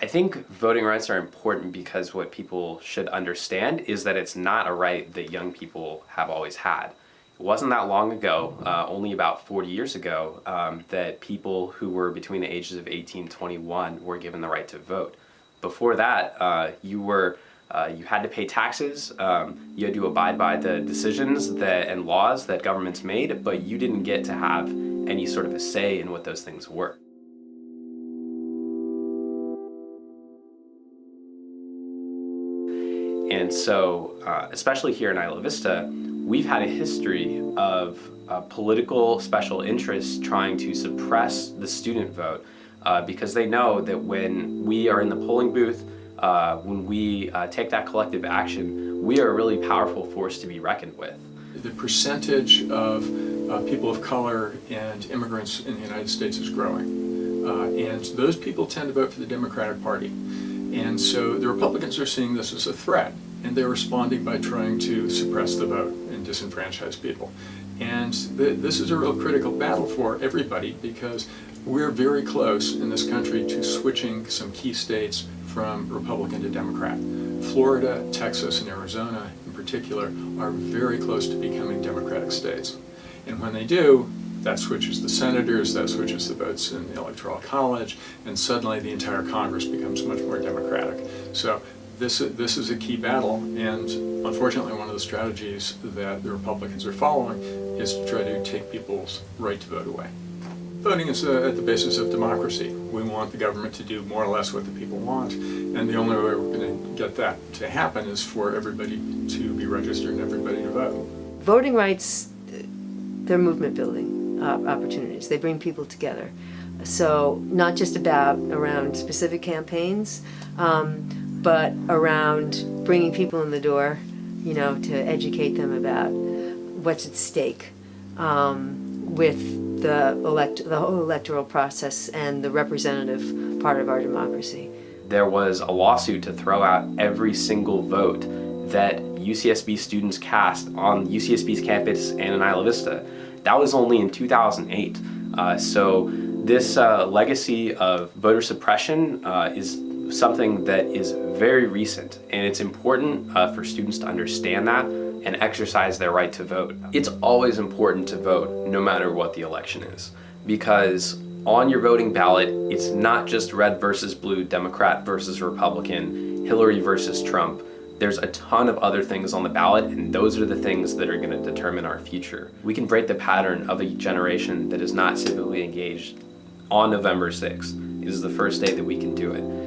I think voting rights are important because what people should understand is that it's not a right that young people have always had. It wasn't that long ago, only about 40 years ago, that people who were between the ages of 18 and 21 were given the right to vote. Before that, you had to pay taxes, you had to abide by the decisions and laws that governments made, but you didn't get to have any sort of a say in what those things were. And so, especially here in Isla Vista, we've had a history of political special interests trying to suppress the student vote because they know that when we are in the polling booth, when we take that collective action, we are a really powerful force to be reckoned with. The percentage of people of color and immigrants in the United States is growing. And those people tend to vote for the Democratic Party. And so the Republicans are seeing this as a threat, and they're responding by trying to suppress the vote and disenfranchise people. And this is a real critical battle for everybody because we're very close in this country to switching some key states from Republican to Democrat. Florida, Texas, and Arizona in particular are very close to becoming Democratic states. And when they do, that switches the senators, that switches the votes in the Electoral College, and suddenly the entire Congress becomes much more Democratic. So this is a key battle, and unfortunately one of the strategies that the Republicans are following is to try to take people's right to vote away. Voting is at the basis of democracy. We want the government to do more or less what the people want, and the only way we're going to get that to happen is for everybody to be registered and everybody to vote. Voting rights, they're movement building opportunities. They bring people together. So not just around specific campaigns, but around bringing people in the door, to educate them about what's at stake with the whole electoral process and the representative part of our democracy. There was a lawsuit to throw out every single vote that UCSB students cast on UCSB's campus and in Isla Vista. That was only in 2008. So this legacy of voter suppression is something that is very recent, and it's important for students to understand that and exercise their right to vote. It's always important to vote no matter what the election is, because on your voting ballot, it's not just red versus blue, Democrat versus Republican, Hillary versus Trump. There's a ton of other things on the ballot, and those are the things that are going to determine our future. We can break the pattern of a generation that is not civically engaged on November 6th. It is the first day that we can do it.